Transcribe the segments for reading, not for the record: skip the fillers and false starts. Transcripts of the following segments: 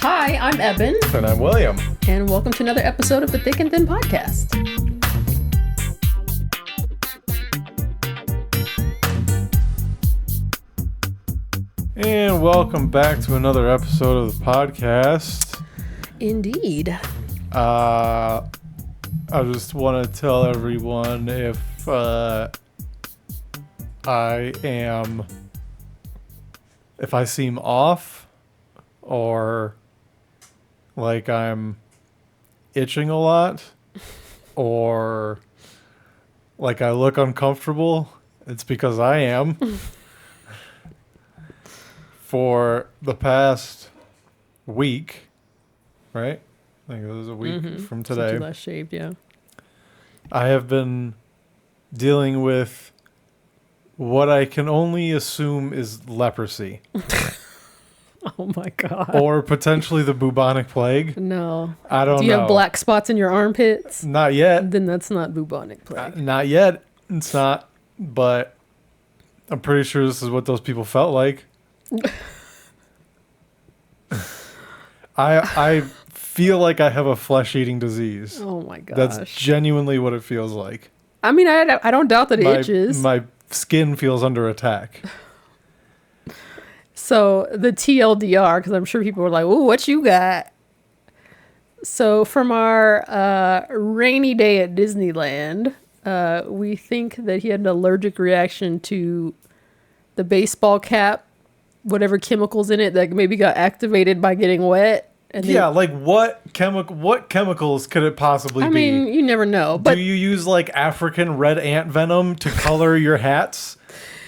Hi, I'm Ebon. And I'm William. And welcome to another episode of the Thick and Thin Podcast. And welcome back to another episode of the podcast. Indeed. I just want to tell everyone if I seem off or like I'm itching a lot or like I look uncomfortable, it's because I am. For the past week, right? I think it was a week from today. Since you last shaved, yeah. I have been dealing with what I can only assume is leprosy. Oh my God. Or potentially the bubonic plague. No. I don't know. Do you have black spots in your armpits? Not yet. Then that's not bubonic plague. Not yet. It's not. But I'm pretty sure this is what those people felt like. I feel like I have a flesh-eating disease. Oh my gosh. That's genuinely what it feels like. I mean, I don't doubt that it itches. My skin feels under attack. So the TLDR, because I'm sure people were like, "Ooh, what you got?" So from our rainy day at Disneyland, we think that he had an allergic reaction to the baseball cap, whatever chemicals in it that maybe got activated by getting wet. And yeah, like what chemicals could it possibly be? I mean, you never know. But do you use like African red ant venom to color your hats?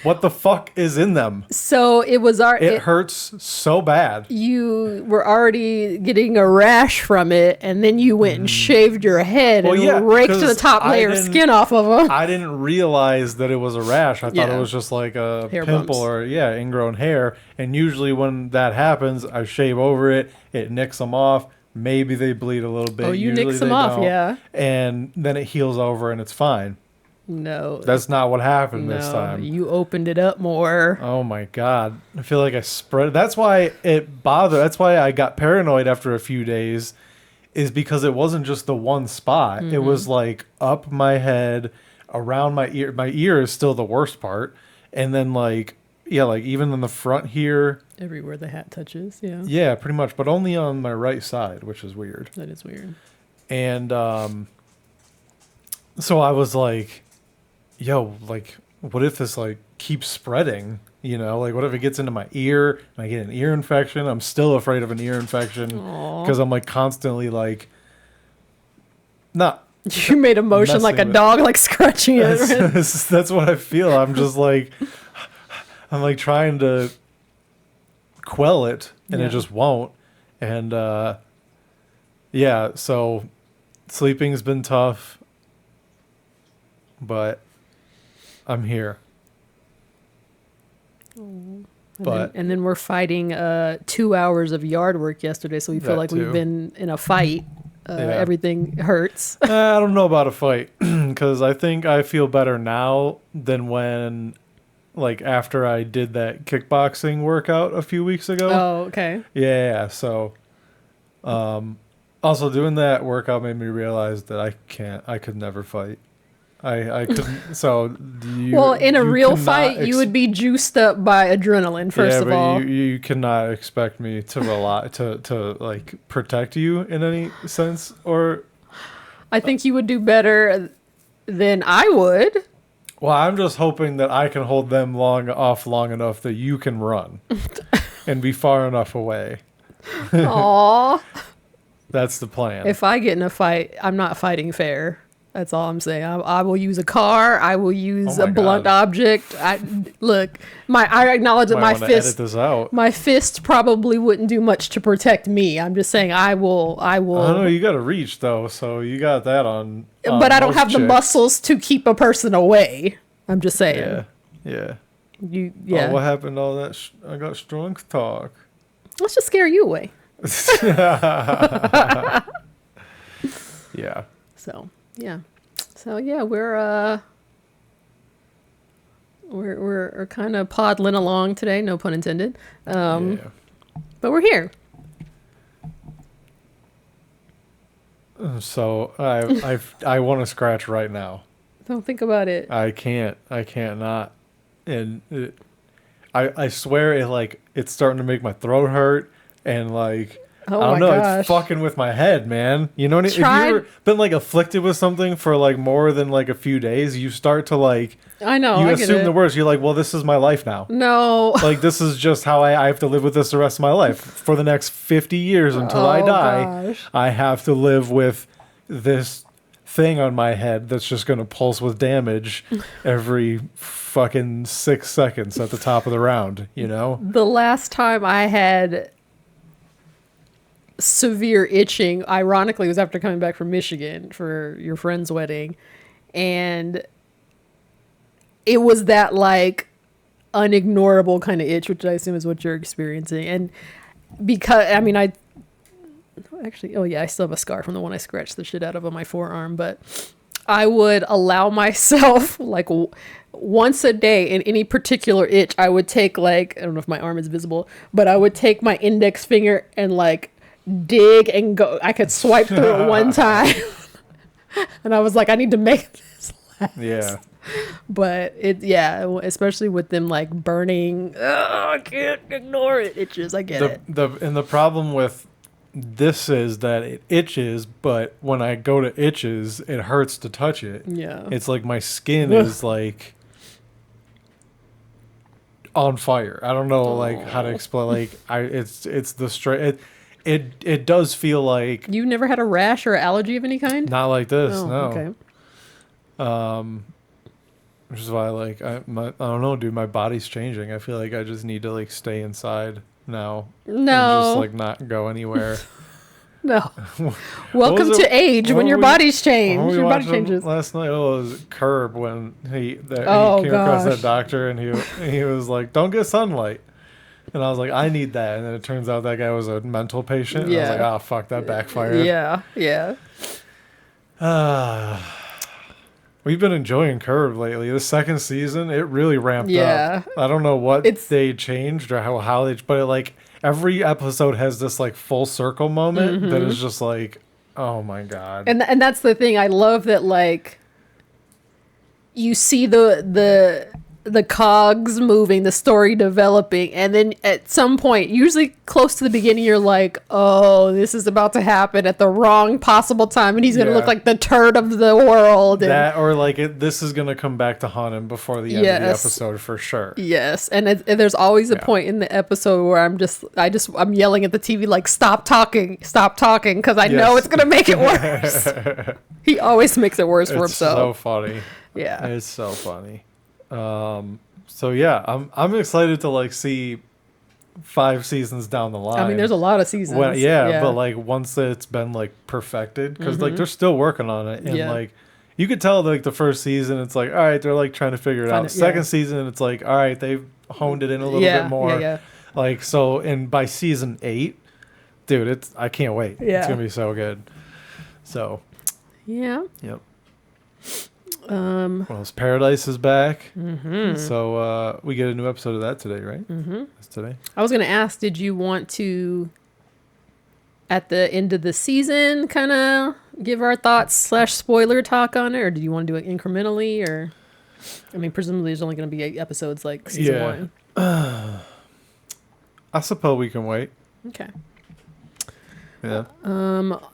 What the fuck is in them? So it was it hurts so bad. You were already getting a rash from it, and then you went and shaved your head and raked the top layer of skin off of them. I didn't realize that it was a rash. I thought it was just like a hair pimple bumps. or ingrown hair. And usually when that happens, I shave over it. It nicks them off. Maybe they bleed a little bit. Oh, you usually nix them they off, don't. yeah. And then it heals over and it's fine. No. That's not what happened this time. You opened it up more. Oh my God. I feel like I spread it. That's why it bothered. That's why I got paranoid after a few days, is because it wasn't just the one spot. It was like up my head, around my ear. My ear is still the worst part. And then like even in the front here. Everywhere the hat touches, yeah. Yeah, pretty much. But only on my right side, which is weird. That is weird. And so I was like, yo, like, what if this like keeps spreading? You know, like what if it gets into my ear and I get an ear infection? I'm still afraid of an ear infection because I'm like constantly like, not. You made a motion like a dog, like scratching it. That's what I feel. I'm just like, I'm like trying to quell it and it just won't. And so sleeping's been tough, but I'm here. And But then we're fighting 2 hours of yard work yesterday, so we feel like we've been in a fight. Everything hurts. I don't know about a fight because I think I feel better now than when, like, after I did that kickboxing workout a few weeks ago. Oh, okay. Yeah. So, also doing that workout made me realize that I could never fight. I couldn't. So in a real fight, you would be juiced up by adrenaline. First of all, you cannot expect me to rely to like protect you in any sense. Or I think you would do better than I would. Well, I'm just hoping that I can hold them long enough that you can run and be far enough away. Aww. That's the plan. If I get in a fight, I'm not fighting fair. That's all I'm saying. I will use a car. I will use a blunt object. I acknowledge that my fist probably wouldn't do much to protect me. I'm just saying I will. I don't know. You got to reach though, so you got that on. But I don't have the muscles to keep a person away. I'm just saying. Yeah. Yeah. Oh, what happened to all that? I got strong talk. Let's just scare you away. Yeah. So yeah, we're kind of poddling along today, no pun intended. But we're here. So I want to scratch right now. Don't think about it. I can't not. And I swear it's starting to make my throat hurt, and like Oh I don't my know, gosh. it's fucking with my head, man. You know what I mean? If Try- you ever been like afflicted with something for like more than like a few days, you start to like I know. you I get assume it. the worst. You're like, well, this is my life now. No. Like this is just how I have to live with this the rest of my life for the next 50 years until I Oh, die. gosh. I have to live with this thing on my head that's just going to pulse with damage every fucking 6 seconds at the top of the round, you know? The last time I had severe itching, ironically, was after coming back from Michigan for your friend's wedding. And it was that like unignorable kind of itch, which I assume is what you're experiencing. And because, I mean, I still have a scar from the one I scratched the shit out of on my forearm, but I would allow myself like once a day in any particular itch, I would take like, I don't know if my arm is visible, but I would take my index finger and like dig and go. I could swipe through it one time. And I was like, I need to make this last. Yeah. But especially with them like burning, I can't ignore it. Itches, I get it. The problem with this is that it itches, but when I go to itches, it hurts to touch it. Yeah. It's like my skin is like on fire. I don't know like how to explain. Like it's the straight. It does feel like You never had a rash or allergy of any kind? not like this. Oh, No. okay. Which is why like I don't know, dude. My body's changing. I feel like I just need to like stay inside now. And just No. like not go anywhere. No. What Welcome was to it- age what when were your we- body's what changed. were we Your body watching changes. last night? Oh, it was Curb when he came Oh, across gosh. that doctor and he was like, "Don't get sunlight." And I was like, "I need that." And then it turns out that guy was a mental patient. And I was Yeah. like, "Oh fuck, that backfired." Yeah. Yeah. We've been enjoying Curb lately. The second season, it really ramped Yeah. up. I don't know what It's- they changed or how they, but like every episode has this like full circle moment that is just like, oh my god. And that's the thing. I love that like you see the cogs moving, the story developing, and then at some point, usually close to the beginning, you're like, oh, this is about to happen at the wrong possible time, and he's gonna Yeah. look like the turd of the world. And That or like this is gonna come back to haunt him before the end of the Yes. episode for sure. yes, and there's always a Yeah. point in the episode where I'm yelling at the TV like, stop talking, because I know Yes. it's gonna make it worse. He always makes it worse for It's so himself. funny. Yeah. It's so funny. So yeah, I'm excited to like see 5 seasons down the line. I mean, there's a lot of seasons. Well, yeah, but like once it's been like perfected, because like they're still working on it, and Mm-hmm. Yeah. like you could tell like the first season, it's like all right, they're like trying to figure it Find out. it, yeah. Second season, it's like all right, they've honed it in a little Yeah, bit more. yeah. Like so, and by season 8, dude, I can't wait. Yeah. It's gonna be so good. So Yeah. yep. What else? Paradise is back. Mm-hmm. So we get a new episode of that today, right? Mm-hmm. It's today. I was going to ask, did you want to, at the end of the season, kind of give our thoughts / spoiler talk on it, or do you want to do it incrementally? Or, I mean, presumably there's only going to be 8 episodes like season Yeah. 1. I suppose we can wait. Okay. Yeah.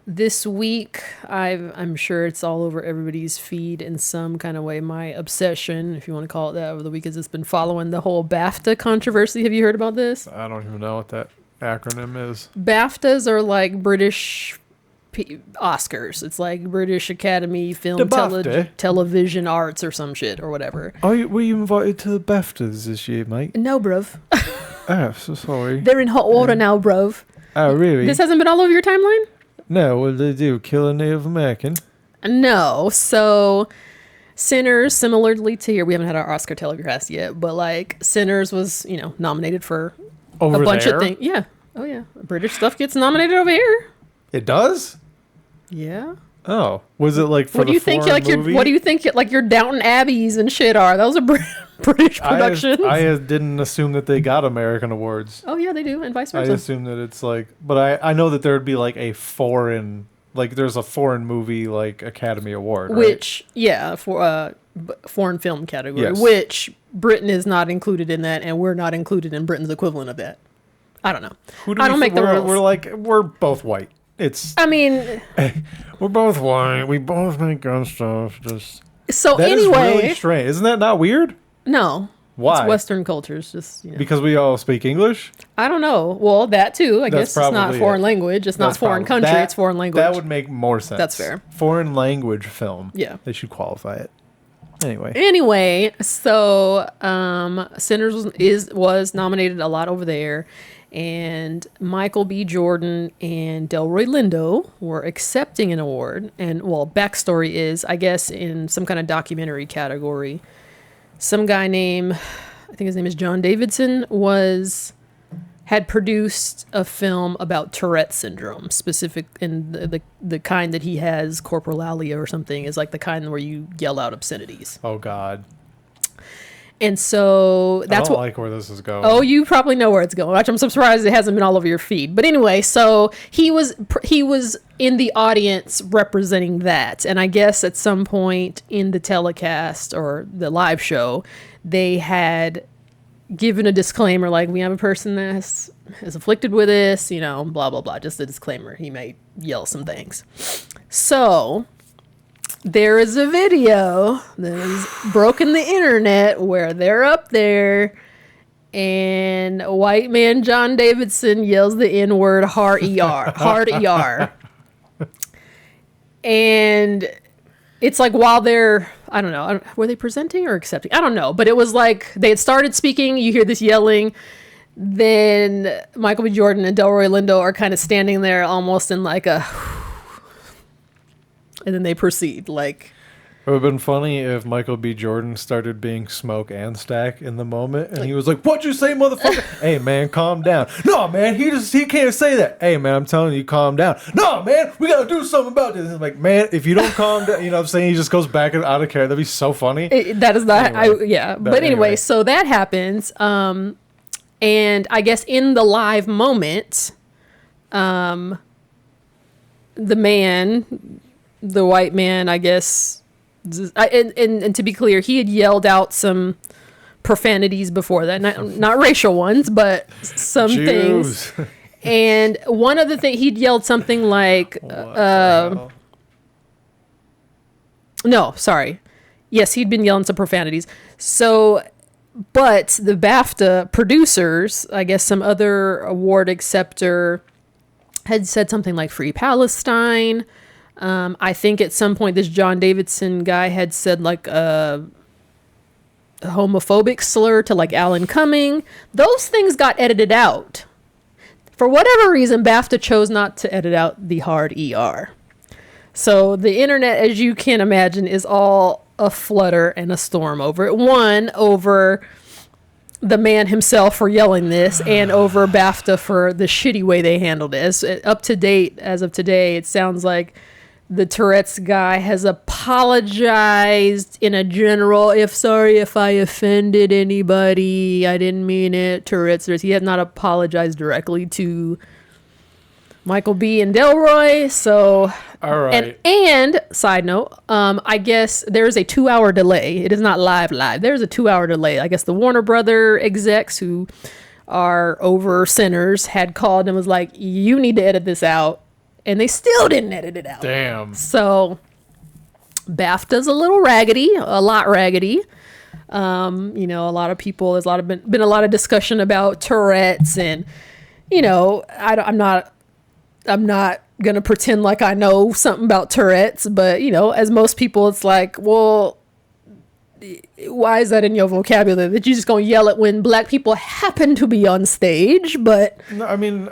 This week, I'm sure it's all over everybody's feed in some kind of way. My obsession, if you want to call it that, over the week has just been following the whole BAFTA controversy. Have you heard about this? I don't even know what that acronym is. BAFTAs are like British Oscars. It's like British Academy Film The BAFTA? Television Arts or some shit or whatever. Were you invited to the BAFTAs this year, mate? No, bruv. Oh, so sorry. They're in hot water now, bruv. Oh, really? This hasn't been all over your timeline? No, what did they do? Kill a Native American? No. So Sinners, similarly to here, we haven't had our Oscar telecast yet, but like Sinners was, nominated for Over a bunch there? of things. Yeah. Oh yeah. British stuff gets nominated over here. It does? Yeah. Oh. Was it like for What do the you think? foreign Like movie? what do you think? Like your Downton Abbeys and shit are? Those are British productions. I didn't assume that they got American awards. Oh yeah, they do, and vice I versa. assume that it's like, but I know that there would be like a foreign Like there's a foreign movie like Academy Award, right? Which, yeah, for foreign film category, Yes. which Britain is not included in that, and we're not included in Britain's equivalent of that. I don't know. I don't make the rules. We're both white. I mean, We're both white. We both make gun stuff. Just so that is anyway, really strange. Isn't that not weird? no. Why? It's Western cultures, just Because we all speak English. I don't know. Well, that too. I guess it's not probably foreign it. language. It's not That's foreign probably- country. that- It's foreign language. That would make more sense. That's fair. Foreign language film. Yeah. They should qualify it. Anyway. Anyway, so Sinners was nominated a lot over there, and Michael B. Jordan and Delroy Lindo were accepting an award. And well, backstory is, I guess, in some kind of documentary category, some guy named, I think his name is John Davidson, had produced a film about Tourette syndrome, specific, and the kind that he has, corporalia or something, is like the kind where you yell out obscenities. Oh God. And so that's I don't like where this is going. Oh, you probably know where it's going. Which I'm surprised it hasn't been all over your feed. But anyway, so he was in the audience representing that, and I guess at some point in the telecast or the live show, they had given a disclaimer like, we have a person that is afflicted with this, blah blah blah. Just a disclaimer. He may yell some things. So there is a video that has broken the internet where they're up there and white man John Davidson yells the N-word hard ER. Hard ER. And it's like while they're, I don't know, were they presenting or accepting? I don't know. But it was like they had started speaking. You hear this yelling. Then Michael B. Jordan and Delroy Lindo are kind of standing there almost in like a... And then they proceed like... It would have been funny if Michael B. Jordan started being Smoke and Stack in the moment, and he was like, "What'd you say, motherfucker?" "Hey, man, calm down." "No, man, he can't say that." "Hey, man, I'm telling you, calm down." "No, man, we gotta do something about this." And like, man, if you don't calm down, you know what I'm saying? He just goes back out of character. That'd be so funny. That is not... Anyway. But anyway, so that happens. And I guess in the live moment, the white man, I guess... And to be clear, he had yelled out some profanities before that, not racial ones, but some Jews. things. And one of the things, he'd yelled something like, no, sorry. Yes, he'd been yelling some profanities. So, but the BAFTA producers, I guess some other award acceptor, had said something like Free Palestine. I think at some point this John Davidson guy had said like a homophobic slur to like Alan Cumming. Those things got edited out. For whatever reason, BAFTA chose not to edit out the hard ER. So the internet, as you can imagine, is all a flutter and a storm over it. One, over the man himself for yelling this, and over BAFTA for the shitty way they handled it. As of today, it sounds like the Tourette's guy has apologized in a general, sorry if I offended anybody, I didn't mean it, Tourette's. He had not apologized directly to Michael B. and Delroy. So, all right. And side note, I guess there's a 2-hour delay. It is not live. There's a 2-hour delay. I guess the Warner Brother execs who are over Sinners had called and was like, you need to edit this out. And they still didn't edit it out. Damn. So BAFTA's a little raggedy, a lot raggedy. A lot of people, there's been a lot of discussion about Tourette's, and I'm not gonna pretend like I know something about Tourette's, but as most people, it's like, well, why is that in your vocabulary that you're just gonna yell it when black people happen to be on stage? But no, I mean.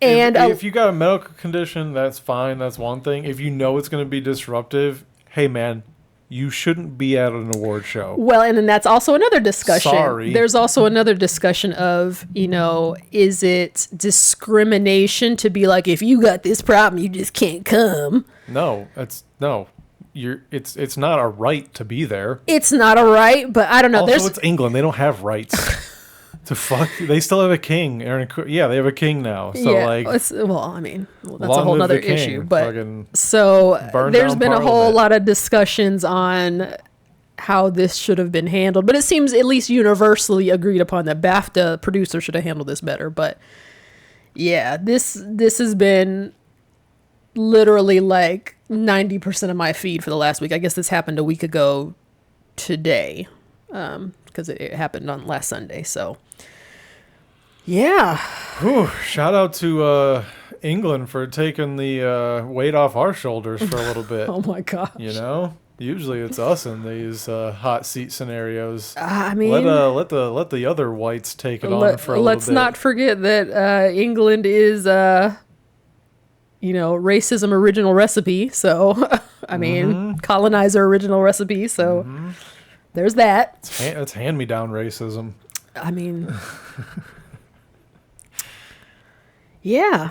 And if you got a medical condition, that's fine. That's one thing. If you know it's going to be disruptive, hey, man, you shouldn't be at an award show. Well, and then that's also another discussion. Sorry. There's also another discussion of, is it discrimination to be like, if you got this problem, you just can't come? No, it's not a right to be there. It's not a right, but I don't know. Also, it's England. They don't have rights. To fuck, they still have a king. Yeah, they have a king now. So like, I mean, that's a long whole live nother the king. issue. But Fucking so burn there's down been a whole Parliament. lot of discussions on how this should have been handled, but it seems at least universally agreed upon that BAFTA producer should have handled this better. But yeah, this has been literally like 90% of my feed for the last week. I guess this happened a week ago today, because it happened on last Sunday. So yeah. Whew, shout out to England for taking the weight off our shoulders for a little bit. Oh my gosh. You know, usually it's us in these hot seat scenarios. I mean, let the other whites take it on for a little bit. Let's not forget that England is racism original recipe. So I mean, colonizer original recipe. So there's that. It's hand me down racism. I mean, yeah.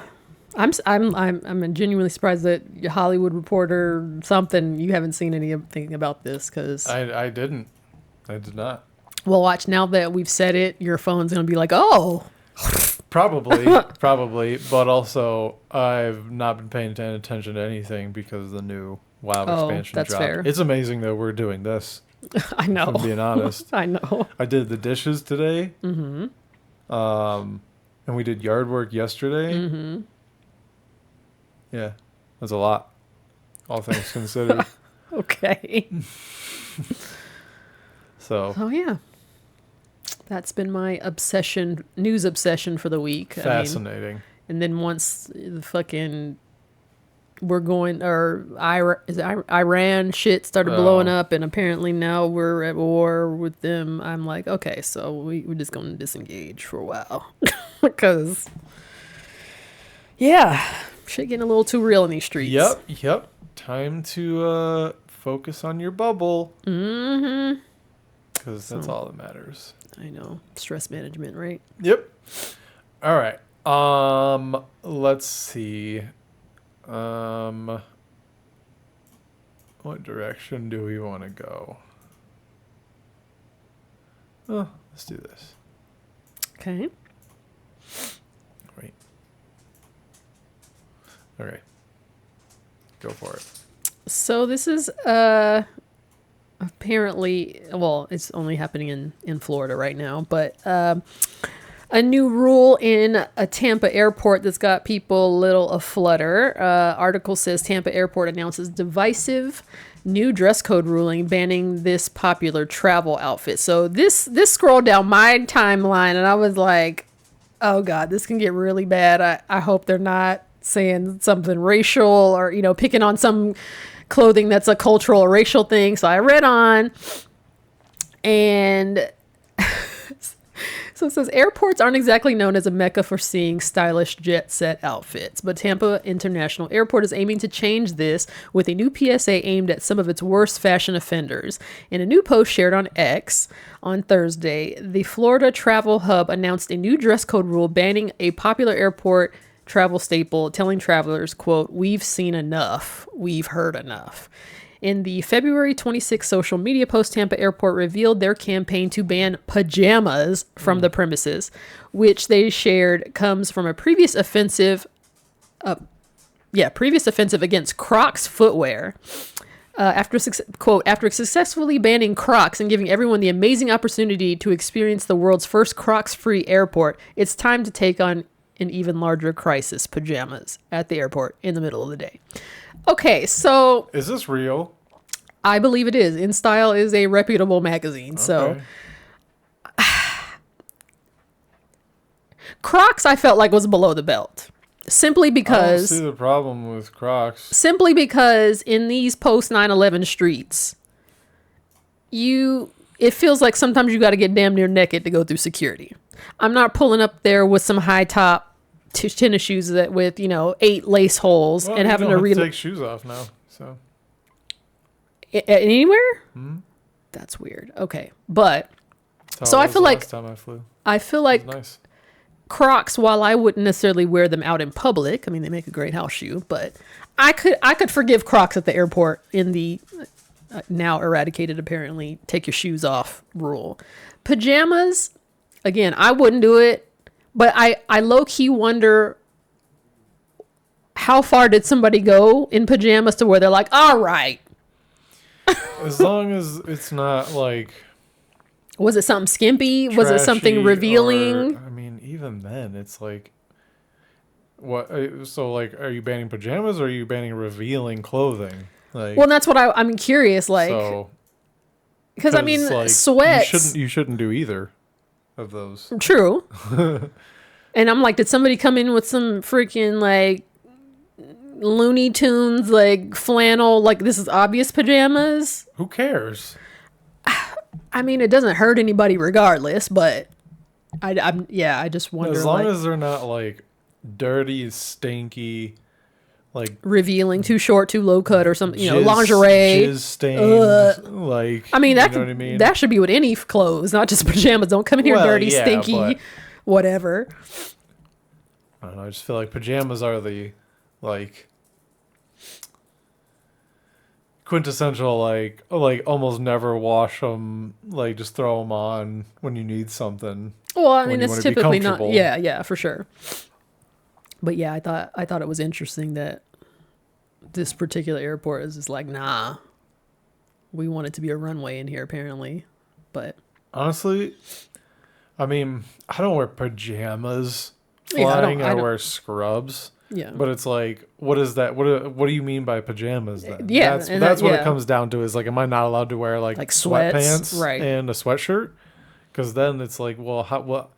I'm genuinely surprised that Hollywood Reporter something you haven't seen anything about this, because I did not. Well, watch, now that we've said it, your phone's gonna be like, oh, probably, but also I've not been paying attention to anything because the new WoW expansion that's dropped. fair. It's amazing that we're doing this. I know. If I'm being honest. I know. I did the dishes today. And we did yard work yesterday. Yeah, that's a lot, all things considered. Okay. So. Oh yeah, that's been my news obsession for the week. Fascinating. I mean, and then once the fucking Iran shit started blowing up, and apparently now we're at war with them, I'm like, okay, so we're just gonna disengage for a while, because yeah, shit getting a little too real in these streets. Yep. Time to focus on your bubble. Because that's all that matters. I know. Stress management, right? Yep. All right. Let's see. What direction do we want to go? Oh, let's do this. Okay. Wait. Okay. Go for it. So this is apparently, well, it's only happening in Florida right now, but a new rule in a Tampa airport that's got people a little aflutter. Article says Tampa airport announces divisive new dress code ruling banning this popular travel outfit. So this scrolled down my timeline, and I was like, oh God, this can get really bad. I hope they're not saying something racial or, picking on some clothing that's a cultural or racial thing. So I read on, and so it says airports aren't exactly known as a mecca for seeing stylish jet set outfits, but Tampa International Airport is aiming to change this with a new PSA aimed at some of its worst fashion offenders. In a new post shared on X on Thursday, the Florida Travel Hub announced a new dress code rule banning a popular airport travel staple, telling travelers, quote, "We've seen enough. We've heard enough." In the February 26th social media post, Tampa Airport revealed their campaign to ban pajamas from the premises, which they shared comes from a previous offensive against Crocs footwear. After successfully banning Crocs and giving everyone the amazing opportunity to experience the world's first Crocs-free airport, it's time to take on an even larger crisis: pajamas at the airport in the middle of the day. Okay, so is this real? I believe it is. InStyle is a reputable magazine. Okay. So Crocs, I felt like, was below the belt. Simply because I don't see the problem with Crocs. Simply because in these post 9/11 streets, it feels like sometimes you got to get damn near naked to go through security. I'm not pulling up there with some high top tennis shoes with 8 lace holes and having to take shoes off now. So anywhere? That's weird. Okay, but so I feel like last time I flew. I feel like nice. Crocs, while I wouldn't necessarily wear them out in public, I mean, they make a great house shoe, but I could forgive Crocs at the airport in the now eradicated, apparently, take your shoes off rule. Pajamas, Again, I wouldn't do it, but I low key wonder how far did somebody go in pajamas to where they're like, all right. As long as it's not like. Was it something skimpy? Was it something revealing? I mean, even then, it's like. What? So, like, are you banning pajamas or are you banning revealing clothing? Like, Well, that's what I'm curious. Like, so, because I mean, like, sweats. You shouldn't do either of those. True. And I'm like, did somebody come in with some freaking like Looney Tunes like flannel? Like this is obvious pajamas. Who cares? I mean, it doesn't hurt anybody regardless, but I just wonder. As long as they're not like dirty, stinky, like revealing, too short, too low cut, or something. You know, jizz, lingerie. jizz stained, like. I mean, you know what I mean? that should be with any clothes, not just pajamas. Don't come in here dirty, yeah, stinky, but whatever. I don't know. I just feel like pajamas are the like quintessential like almost never wash them, like just throw them on when you need something. Well, I mean, when you it's wanna be typically not. comfortable. Yeah, for sure. But yeah, I thought it was interesting that this particular airport is just like, nah, we want it to be a runway in here, apparently. But Honestly, I mean, I don't wear pajamas Yeah, I flying. I don't- wear scrubs. yeah, But it's like, what is that? What do you mean by pajamas then? Yeah, that's and what yeah. it comes down to. Is like, am I not allowed to wear like sweats, sweatpants right. and a sweatshirt? Because then it's like, well, what?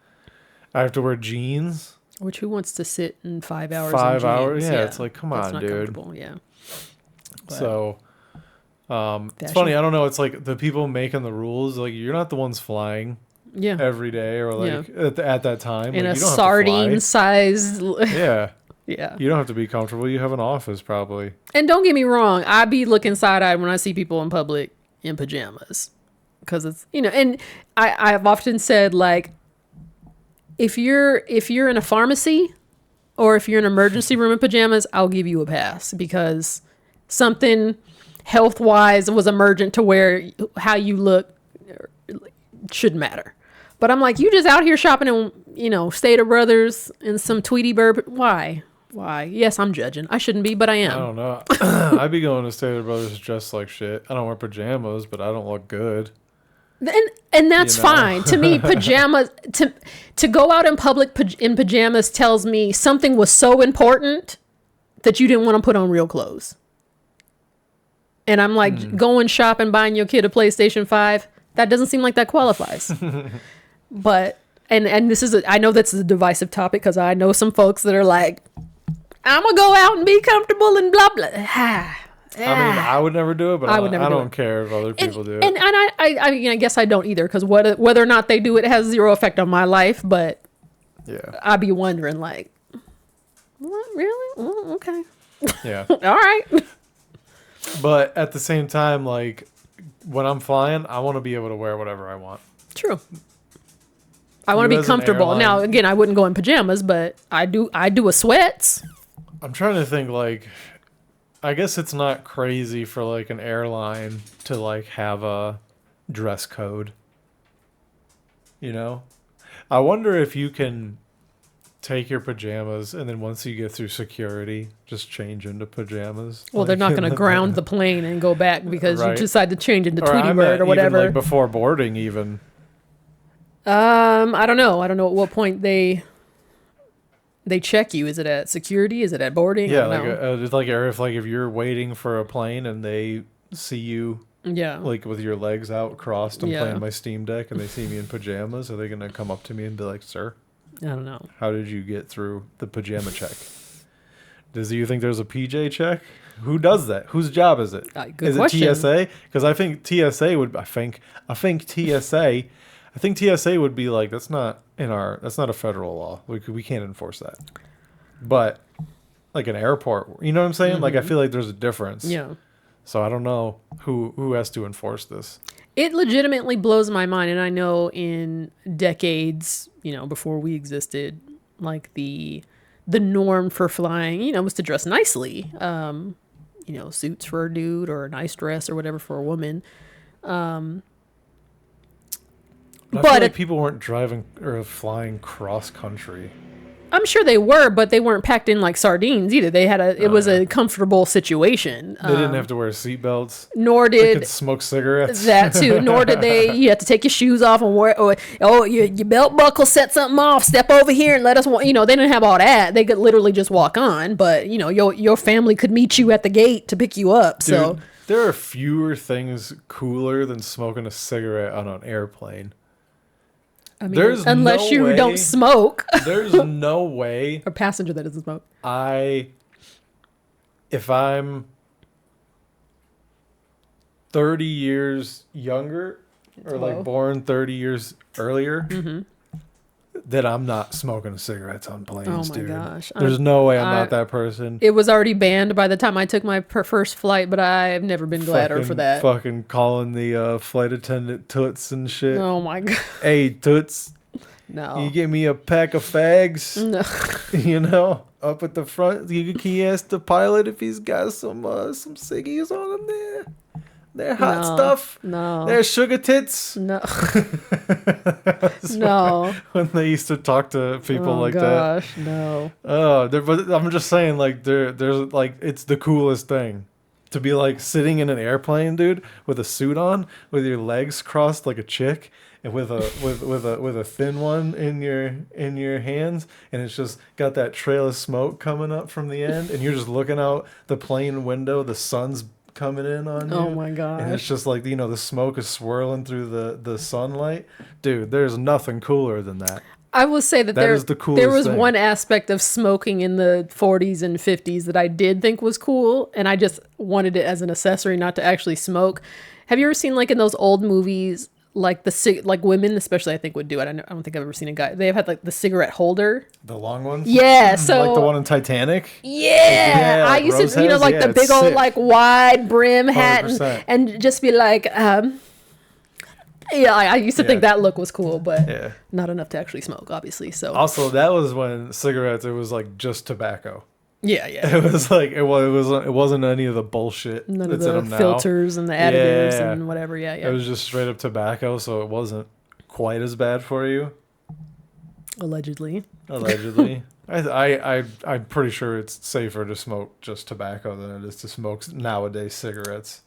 I have to wear jeans. which who wants to sit in 5 hours? 5 in hours? jeans? Yeah, it's like, come That's on, not dude. comfortable, yeah. But So, it's Fashion. funny. I don't know. It's like the people making the rules. Like, you're not the ones flying yeah, every day or like at that time. in like, a you don't sardine have to sized. fly. Yeah. Yeah. You don't have to be comfortable. You have an office probably. And don't get me wrong, I be looking side eyed when I see people in public in pajamas, because it's, you know, and I've often said, like, if you're in a pharmacy or if you're in an emergency room in pajamas, I'll give you a pass, because something health wise was emergent to where how you look shouldn't matter. But I'm like, you just out here shopping in, you know, Stater Brothers and some Tweety Bird. Why? Yes, I'm judging. I shouldn't be, but I I am. don't know. I'd be going to Stater Brothers dressed like shit. I don't wear pajamas, but I don't look good. And that's You know? fine. To me, pajamas to go out in public in pajamas tells me something was so important that you didn't want to put on real clothes. And I'm like, going shopping, buying your kid a PlayStation 5, that doesn't seem like that qualifies. But and this is I know that's a divisive topic, because I know some folks that are like, I'm gonna go out and be comfortable and blah blah. I mean, I would never do it, but I would never I do don't it. care if other people do it. And I mean, I guess I don't either, because whether or not they do it has zero effect on my life. But Yeah. I'd be wondering, like, what, really? Oh, okay. Yeah. All right. But at the same time, like, when I'm flying, I want to be able to wear whatever I want. True. I want to You be as an comfortable. airline- Now, again, I wouldn't go in pajamas, but I do a sweats. I'm trying to think, like, I guess it's not crazy for, like, an airline to, like, have a dress code. You know? I wonder if you can take your pajamas and then once you get through security, just change into pajamas. Well, they're not going to ground the plane and go back because you Right. decide to change into Or Tweety I Bird meant or whatever. Even, like, before boarding, even. I don't know. I don't know at what point they check you. Is it at security? Is it at boarding? Yeah, I like don't know. it's like if you're waiting for a plane and they see you Yeah. like with your legs out crossed and Yeah. playing my Steam Deck and they see me in pajamas, are they gonna come up to me and be like, "Sir, I don't know. how did you get through the pajama check?" Do you think there's a PJ check? Who does that? Whose job is it? Good Is question. it TSA? Because I think TSA would. I think TSA. I think TSA would be like, that's not a federal law. We can't enforce that. But like an airport, you know what I'm saying? Like I feel like there's a difference. Yeah. So I don't know who has to enforce this. It legitimately blows my mind. And I know in decades, you know, before we existed, like the norm for flying, you know, was to dress nicely. You know, suits for a dude or a nice dress or whatever for a woman. But I But feel like people weren't driving or flying cross country. I'm sure they were, but they weren't packed in like sardines either. They had it was yeah. a comfortable situation. They didn't have to wear seatbelts. Nor They could did smoke cigarettes. that too. Nor did they. You had to take your shoes off and wear. Your belt buckle, set something off. Step over here and let us. They didn't have all that. They could literally just walk on. But your family could meet you at the gate to pick you up. Dude, So there are fewer things cooler than smoking a cigarette on an airplane. I mean, There's unless no you way- don't smoke, There's no way a passenger that doesn't smoke. if I'm 30 years younger or like 12. born 30 years earlier, Mm-hmm. that I'm not smoking cigarettes on planes, Oh my dude. gosh. There's no way I'm not that person. It was already banned by the time I took my first flight, but I've never been gladder for that. Fucking calling the flight attendant toots and shit. Oh my god. Hey, toots, No. you give me a pack of fags, No. up at the front. Can you ask the pilot if he's got some ciggies on him there? They're hot No. stuff. No. They're sugar tits. No. No. When they used to talk to people like that. Gosh, no. Oh, but I'm just saying, like, there's like, it's the coolest thing to be like sitting in an airplane, dude, with a suit on, with your legs crossed like a chick, and with a thin one in your hands, and it's just got that trail of smoke coming up from the end, and you're just looking out the plane window, the sun's coming in on you. Oh my And it's gosh. just like, the smoke is swirling through the sunlight. Dude, there's nothing cooler than that. I will say that That is the coolest there was thing. one aspect of smoking in the 40s and 50s that I did think was cool, and I just wanted it as an accessory, not to actually smoke. Have you ever seen, like, in those old movies, like like women especially, I think, would do it. I don't think I've ever seen a guy. They've had like the cigarette holder. The long ones? Yeah, so like the one in Titanic? Yeah, I like used Rose to, has? like Yeah, the it's big old sick. like wide brim hat 100%. and just be like, yeah, I used to think that look was cool, but Yeah. not enough to actually smoke, obviously. So Also, that was when cigarettes, it was like just tobacco. yeah, yeah, It was like, it wasn't any of the bullshit none of that's in the them now. filters and the additives Yeah. and whatever. Yeah, It yeah, was just straight up tobacco, so it wasn't quite as bad for you, allegedly. allegedly. I'm pretty sure it's safer to smoke just tobacco than it is to smoke nowadays cigarettes.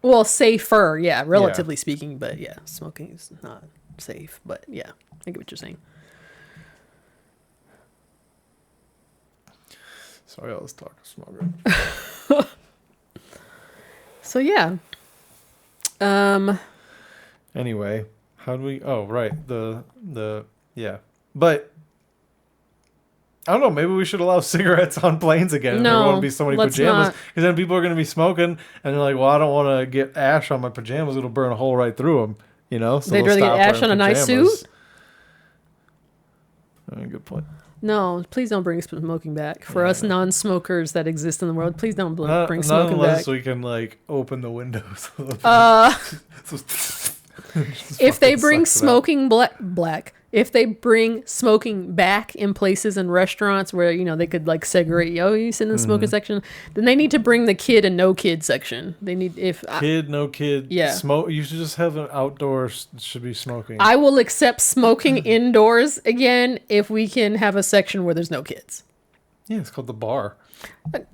Well, safer, yeah, relatively speaking, but yeah, smoking is not safe. But yeah, I get what you're saying. Sorry, I was talking smoker. So yeah, Anyway, how do we? Oh, right, yeah, but I don't know. Maybe we should allow cigarettes on planes again. There No, won't be so many let's pajamas not. because then people are going to be smoking, and they're like, "Well, I don't want to get ash on my pajamas. It'll burn a hole right through them." So They'd they'll rather get stop ash wearing on a nice pajamas. suit? Good point. no, please don't bring smoking back. For us non-smokers that exist in the world, please don't bring Not smoking unless back. we can like open the windows. If they bring smoking if they bring smoking back in places and restaurants where they could like segregate, you sit in the smoking section, then they need to bring the kid and no kid section. They need Kid, no kid. Yeah. Smoke. You should just have an outdoor. Should be smoking. I will accept smoking indoors again if we can have a section where there's no kids. Yeah, it's called the bar.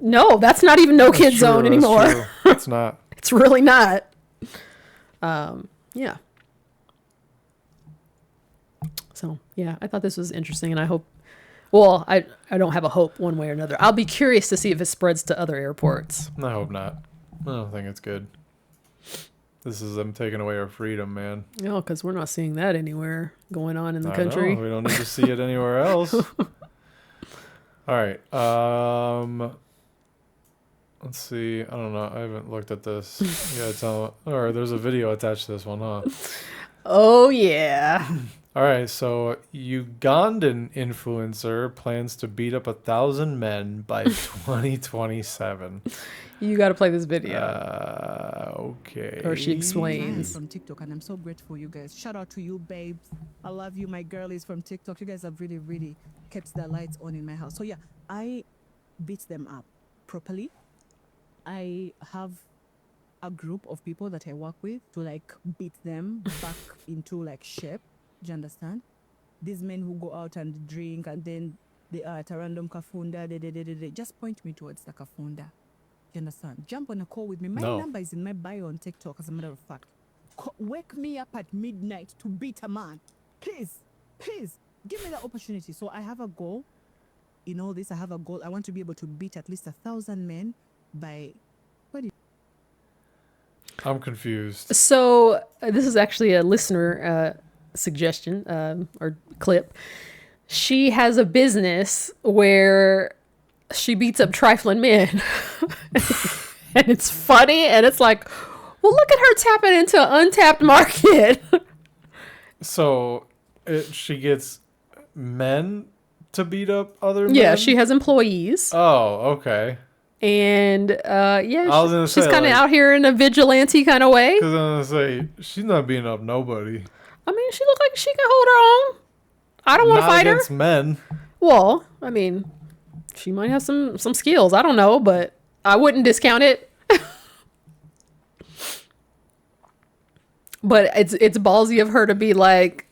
No, that's not even no kid True, zone that's anymore. true. It's not. It's really not. Yeah. So yeah, I thought this was interesting, and I hope. Well, I don't have a hope one way or another. I'll be curious to see if it spreads to other airports. I hope not. I don't think it's good. This is them taking away our freedom, man. No, because we're not seeing that anywhere going on in the I country. know, we don't need to see it anywhere else. All right. Let's see. I don't know. I haven't looked at this. Yeah, tell. Or there's a video attached to this one, huh? Oh yeah. All right. So Ugandan influencer plans to beat up 1,000 men by 2027. You got to play this video. Okay. Or she I'm explains. from TikTok, and I'm so grateful, you guys. Shout out to you, babes. I love you, my girlies from TikTok. You guys have really, really kept the lights on in my house. So yeah, I beat them up properly. I have a group of people that I work with to like beat them back into like shape. Do you understand? These men who go out and drink and then they are at a random kafunda, they just point me towards the kafunda. You understand? Jump on a call with me. My No. number is in my bio on TikTok, as a matter of fact. Wake me up at midnight to beat a man. Please, please, give me the opportunity. So I have a goal. In all this, I have a goal. I want to be able to beat at least 1,000 men by... I'm confused. So this is actually a listener suggestion or clip. She has a business where she beats up trifling men. And it's funny, and it's like, well, look at her tapping into an untapped market. So she gets men to beat up other men? Yeah, she has employees. Oh, okay. And I was gonna she's say, kind of like- out here in a vigilante kind of way. Because I'm going to say, she's not beating up nobody. I mean, she looked like she can hold her own. I don't want to Not fight her. against men. Well, I mean, she might have some skills. I don't know, but I wouldn't discount it. But it's ballsy of her to be like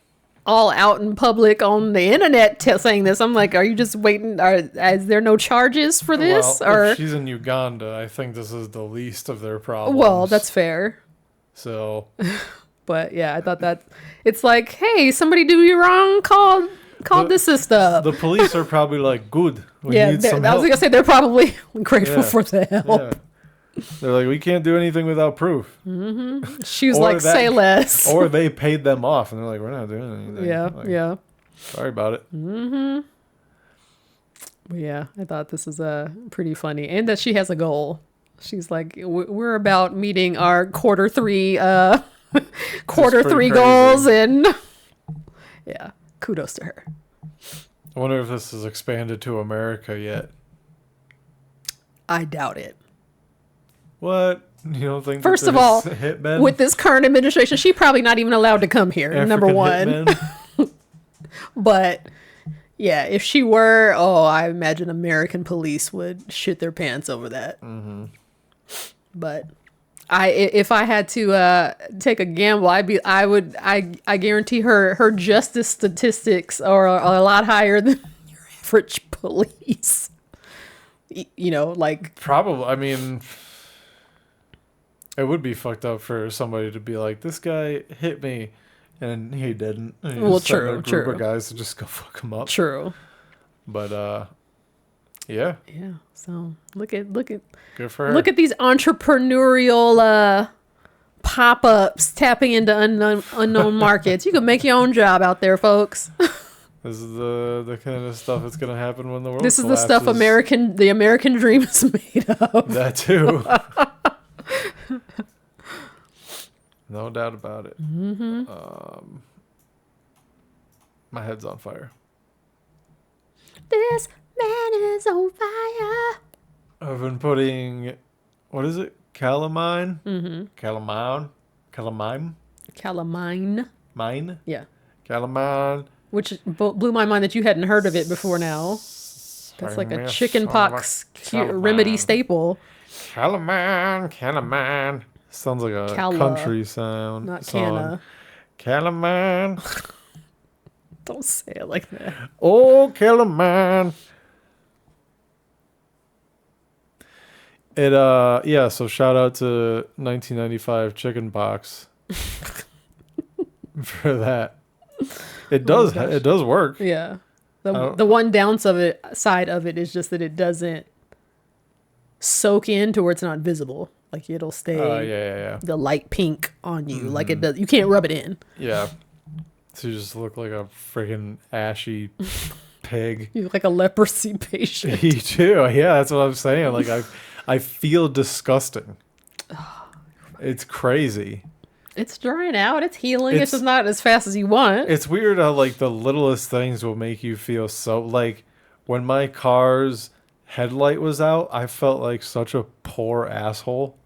all out in public on the internet saying this. I'm like, are you just waiting? Is there no charges for this? Well, or if she's in Uganda, I think this is the least of their problems. well, that's fair. So, But yeah, I thought that it's like, hey, somebody do you wrong? Call the sister. the police are probably like, good. We Yeah, need they're- some I was help. gonna say they're probably grateful Yeah. for the help. Yeah. They're like, we can't do anything without proof. She was Or like, that- say less. Or they paid them off, and they're like, we're not doing anything. yeah, Like, yeah. Sorry about it. But yeah, I thought this is pretty funny, and that she has a goal. She's like, we're about meeting our quarter three pretty goals, and yeah, kudos to her. I wonder if this is expanded to America yet. I doubt it. What? You don't think? First that of all, there's hitmen? with this current administration, she's probably not even allowed to come here. Number African one, hitmen? but yeah, if she were, I imagine American police would shit their pants over that. Mm-hmm. But if I had to take a gamble, I guarantee her justice statistics are a lot higher than your average police. You know, like Probably. I mean, it would be fucked up for somebody to be like, this guy hit me, and he didn't. And you Well, just send true, a group true. of guys to just go fuck him up. true. But yeah, Yeah. So look at good for her. look at these entrepreneurial pop-ups tapping into unknown markets. You can make your own job out there, folks. This is the kind of stuff that's gonna happen when the world. This is the stuff collapses. the American dream is made of. That too. No doubt about it. Mm-hmm. My head's on fire. This man is on fire. I've been putting, what is it? Calamine? Mm-hmm. Calamine? Mine? Yeah. Calamine. Which blew my mind that you hadn't heard of it before now. That's like a chicken pox remedy staple. Calamine. Sounds like a Cala, country sound. not song. canna. Calamine. Don't say it like that. Oh, Calamine. It yeah, so shout out to 1995 chicken pox for that. It does gosh. it does work. Yeah. don't- The one side of it is just that it doesn't soak in to where it's not visible. Like it'll stay Yeah. the light pink on you. Like it does. You can't rub it in. Yeah. So you just look like a freaking ashy pig. You look like a leprosy patient. You too. Yeah, that's what I'm saying. Like I feel disgusting. It's crazy. It's drying out. It's healing. It's It's- just not as fast as you want. It's weird how like the littlest things will make you feel so like when my car's headlight was out, I felt like such a poor asshole.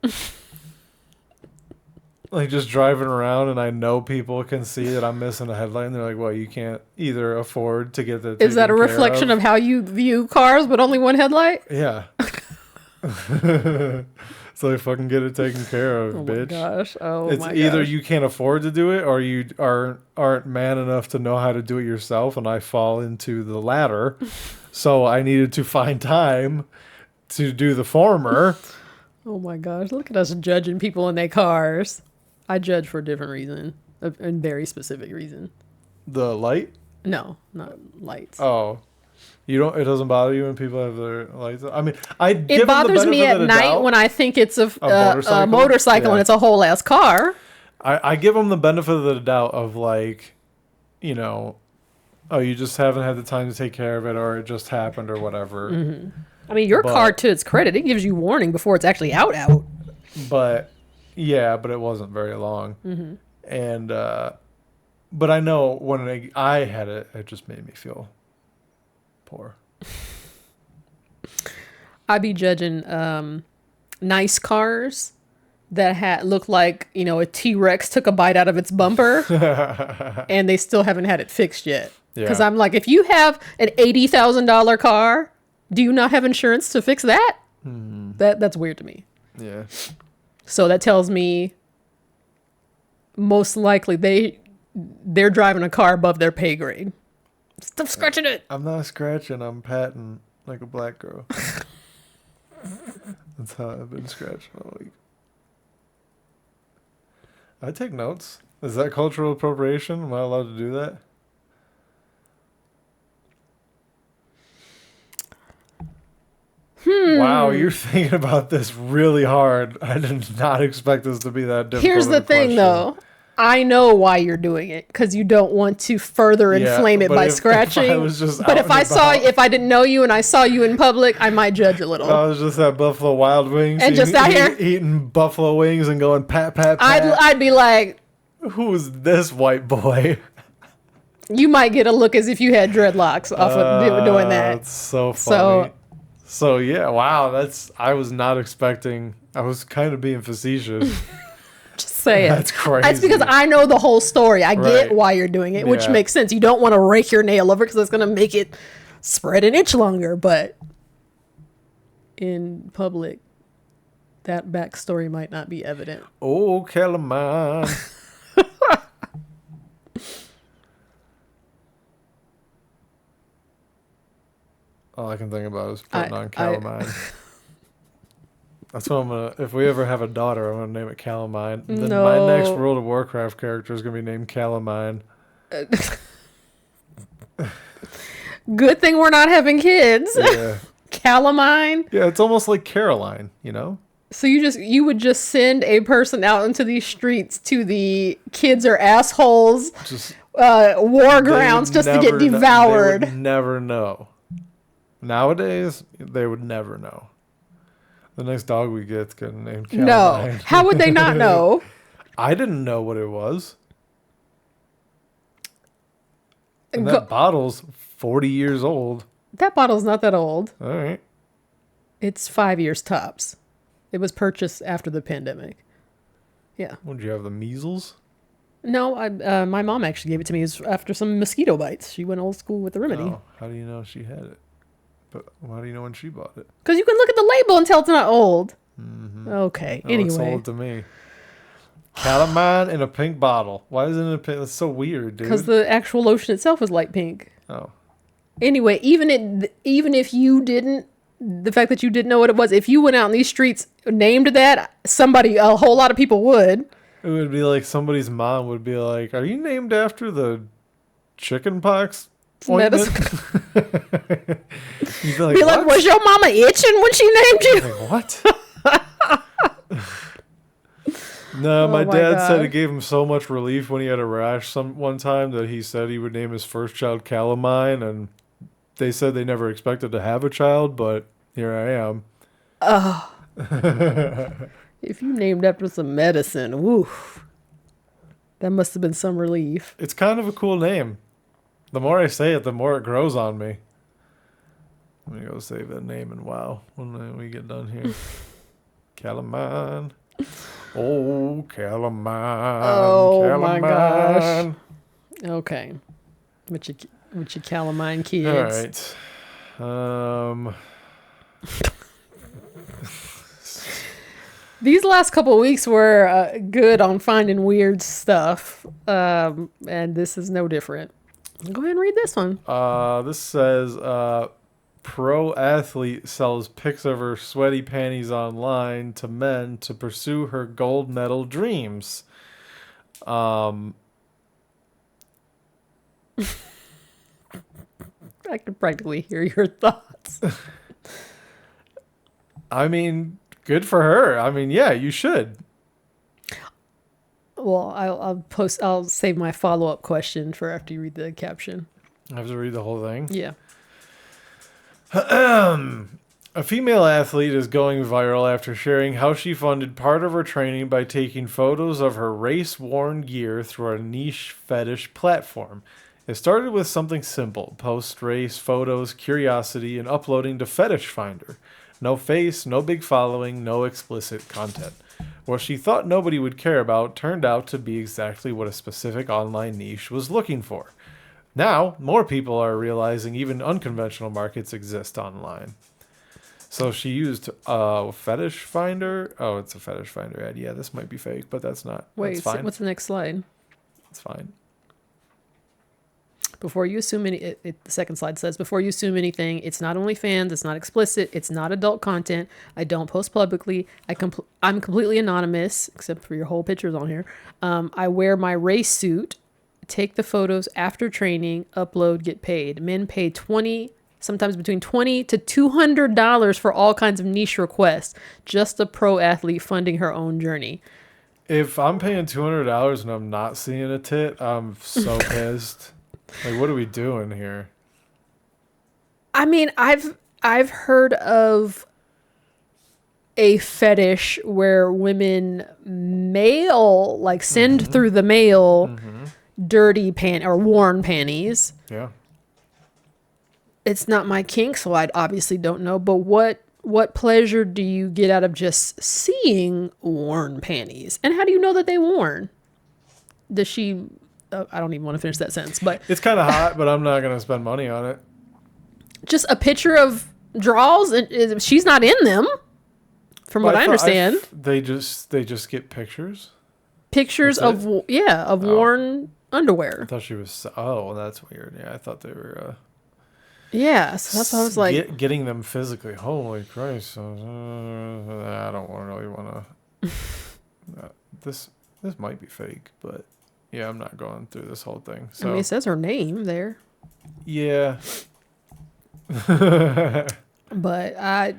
Like just driving around and I know people can see that I'm missing a headlight and they're like, well, you can't either afford to get that. Is that a taken care reflection of how you view cars with only one headlight? Yeah. So fucking get it taken care of, Oh my bitch. gosh. Oh It's my either gosh. you can't afford to do it or you aren't man enough to know how to do it yourself, and I fall into the latter. So I needed to find time to do the former. Oh my gosh. Look at us judging people in their cars. I judge for a different reason, a very specific reason. The light? No, not lights. Oh. You don't. It doesn't bother you when people have their lights on? I mean, I give It them the bothers me benefit at of the night doubt. when I think it's a motorcycle? motorcycle Yeah. and it's a whole ass car. I give them the benefit of the doubt of like, oh, you just haven't had the time to take care of it, or it just happened, or whatever. Mm-hmm. I mean, your But- car, to its credit, it gives you warning before it's actually out. But yeah, but it wasn't very long. Mm-hmm. And but I know when I had it, it just made me feel poor. I'd be judging nice cars that look like, a T-Rex took a bite out of its bumper and they still haven't had it fixed yet. Because Yeah. I'm like, if you have an $80,000 car, do you not have insurance to fix that? Mm-hmm. That's weird to me. Yeah. So that tells me most likely they're driving a car above their pay grade. Stop scratching it. I'm not scratching. I'm patting like a black girl. That's how I've been scratching all week. I take notes. Is that cultural appropriation? Am I allowed to do that? Wow, you're thinking about this really hard. I did not expect this to be that difficult. Here's of the a thing, question. though. I know why you're doing it because you don't want to further Yeah, inflame it but by if scratching. I was just but out if I and saw, about- if I didn't know you and I saw you in public, I might judge a little. I was just at Buffalo Wild Wings And just out here? eating buffalo wings and going pat pat pat. I'd be like, Who's this white boy? you might get a look as if you had dreadlocks off of doing that. That's so So- funny. So yeah, wow. I was not expecting. I was kind of being facetious. Just say it. That's crazy. That's because I know the whole story. I get Right. why you're doing it, which Yeah. makes sense. You don't want to rake your nail over because that's going to make it spread an inch longer. But in public, that backstory might not be evident. Oh, Calamine. All I can think about is putting on Calamine. That's what I'm gonna. If we ever have a daughter, I'm gonna name it Calamine. Then my next No. World of Warcraft character is gonna be named Calamine. Good thing we're not having kids. Yeah, Calamine. yeah. It's almost like Caroline, you know. So you would just send a person out into these streets to the kids are assholes Just war grounds they would just to get never kn- devoured. They would never know. Nowadays, they would never know. The next dog we get's gonna name Calamine. No. How would they not know? I didn't know what it was. And Go- that bottle's 40 years old. That bottle's not that old. All right. It's 5 years tops. It was purchased after the pandemic. Yeah. Would you have the measles? No, my mom actually gave it to me. It was after some mosquito bites. She went old school with the remedy. Oh, how do you know she had it? But how do you know when she bought it? Because you can look at the label and tell it's not old. Mm-hmm. Okay. Oh, it's Anyway. old to me. Calamine in a pink bottle. Why is it in a pink? That's so weird, dude. Because the actual lotion itself is light pink. Oh. Anyway, even if you didn't, the fact that you didn't know what it was, if you went out in these streets named that, a whole lot of people would. It would be like somebody's mom would be like, "Are you named after the chicken pox ointment?" You'd be like, Be like, "What?" was your mama itching when she named you? Like, what? No, my my dad said God. it gave him so much relief when he had a rash one time that he said he would name his first child Calamine, and they said they never expected to have a child, but here I am. If you named after some medicine, woof. That must have been some relief. It's kind of a cool name. The more I say it, the more it grows on me. Let me go save that name in WoW when we get done here. Calamine. Oh, Calamine. Oh, my gosh. Calamine. Okay. With your Calamine kids. All right. These last couple of weeks were good on finding weird stuff, and this is no different. Go ahead and read this one. This says pro athlete sells pics of her sweaty panties online to men to pursue her gold medal dreams. I can practically hear your thoughts. I mean, good for her. I mean, yeah, you should. Well, I'll save my follow-up question for after you read the caption. I have to read the whole thing. Yeah. A female athlete is going viral after sharing how she funded part of her training by taking photos of her race-worn gear through a niche fetish platform. It started with something simple: post-race photos, curiosity, and uploading to Fetish Finder. No face, no big following, no explicit content. What she thought nobody would care about turned out to be exactly what a specific online niche was looking for. Now, more people are realizing even unconventional markets exist online. So she used Fetish Finder. Oh, it's a Fetish Finder ad. Yeah, this might be fake, but that's not. Wait, that's fine. what's the next slide? It's fine. Before you assume the second slide says, before you assume anything, it's not OnlyFans, it's not explicit, it's not adult content. I don't post publicly. I'm completely anonymous, except for your whole pictures on here. I wear my race suit, take the photos after training, upload, get paid. Men pay sometimes between $20 to $200 for all kinds of niche requests. Just a pro athlete funding her own journey. If I'm paying $200 and I'm not seeing a tit, I'm so pissed. Like, what are we doing here? I mean, I've heard of a fetish where women send through the mail dirty or worn panties. Yeah. It's not my kink, so I obviously don't know. But what pleasure do you get out of just seeing worn panties? And how do you know that they worn? Does she? I don't even want to finish that sentence, but It's kind of hot, but I'm not going to spend money on it. just a picture of draws, and she's not in them, from what I understand. They just get pictures. Pictures That's of worn underwear. I thought she was. Oh, that's weird. Yeah, I thought they were. Yeah, so that's why I was like, getting them physically. Holy Christ! I don't really want to. This might be fake, but yeah, I'm not going through this whole thing. So I mean, it says her name there, yeah. but I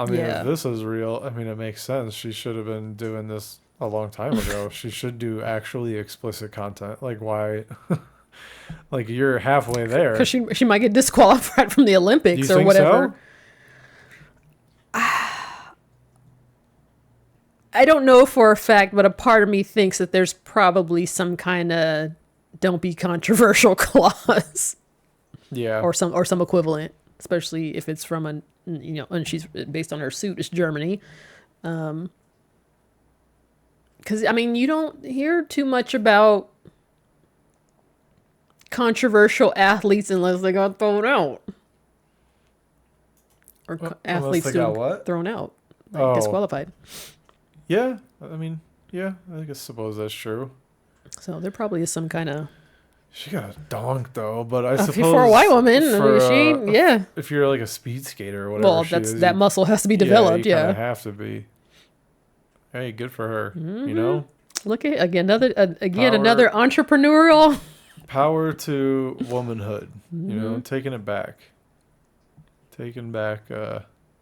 mean, yeah. if this is real, I mean, it makes sense. She should have been doing this a long time ago. She should do actually explicit content. Like, why? Like, you're halfway there. Because she might get disqualified from the Olympics Do you or think whatever. So? I don't know for a fact, but a part of me thinks that there's probably some kind of "don't be controversial" clause. Yeah. Or some equivalent, especially if it's from and she's based on her suit, it's Germany. Because I mean, you don't hear too much about controversial athletes unless they got thrown out, or athletes they got what? thrown out, like disqualified. Yeah, I mean, yeah, I suppose that's true. So there probably is some kind of. She got a donk though, but I suppose for a white woman, for, yeah. If you're like a speed skater or whatever, Well, that muscle has to be developed. you Yeah, kinda have to be. Hey, good for her. You know. Look at another entrepreneurial. Power to womanhood. You know, taking back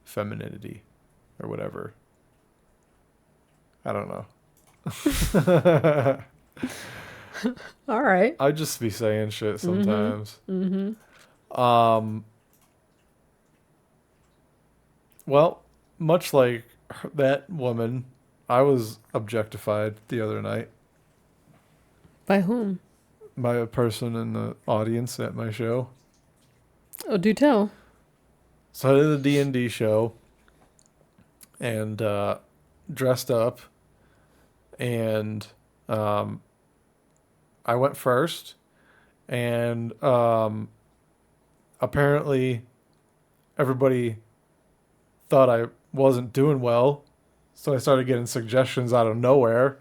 femininity, or whatever. I don't know. All right. I just be saying shit sometimes. Well, much like that woman, I was objectified the other night By whom? by a person in the audience at my show. Oh, do tell. So I did a D&D show and dressed up, and I went first, and apparently everybody thought I wasn't doing well, So I started getting suggestions out of nowhere.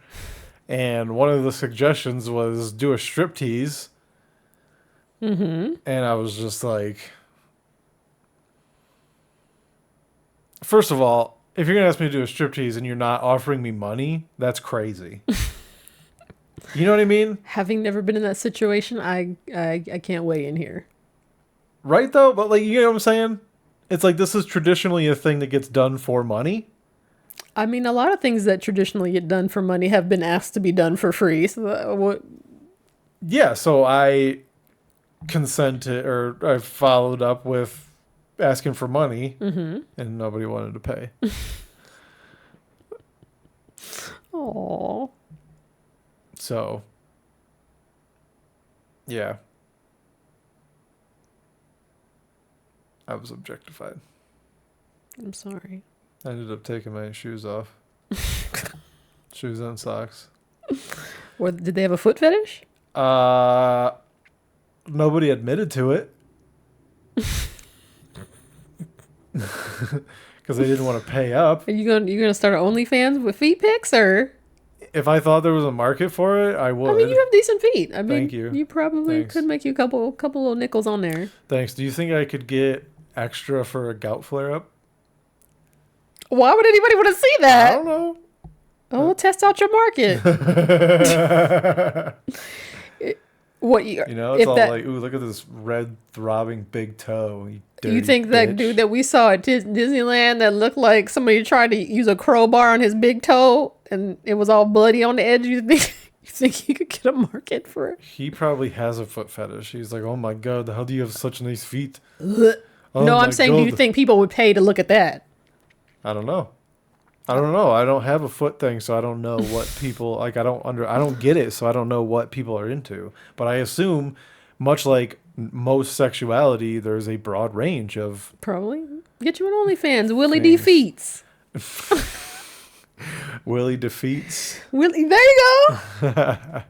And one of the suggestions was do a striptease. Mm-hmm. And I was just like, first of all, if you're going to ask me to do a striptease and you're not offering me money, that's crazy. You know what I mean? Having never been in that situation, I can't weigh in here. Right, though? But, like, you know what I'm saying? It's like this is traditionally a thing that gets done for money. I mean, a lot of things that traditionally get done for money have been asked to be done for free. So what? Yeah, so I consented, or I followed up with asking for money, and nobody wanted to pay. Aww. So, yeah. I was objectified. I'm sorry. I ended up taking my shoes off. Shoes and socks. Or did they have a foot fetish? Nobody admitted to it. Because they didn't want to pay up. Are you gonna start an OnlyFans with feet pics, or? If I thought there was a market for it, I would. I mean, you have decent feet. I mean, Thank you. You probably Thanks. could make you a couple little nickels on there. Thanks. Do you think I could get extra for a gout flare up? Why would anybody want to see I that? don't know. Oh, we'll test out your market. What you know, it's if all that, like, ooh, look at this red throbbing big toe. You think that dude that we saw at Disneyland that looked like somebody tried to use a crowbar on his big toe and it was all bloody on the edge? You think you could get a market for it? He probably has a foot fetish. He's like, oh my god, how do you have such nice feet? No, I'm saying, do you think people would pay to look at that? I don't know. I don't have a foot thing, so I don't know what people like. I don't get it, so I don't know what people are into. But I assume, much like most sexuality, there's a broad range of Probably get you an OnlyFans. Willie defeats. Willie defeats. Willie, there you go.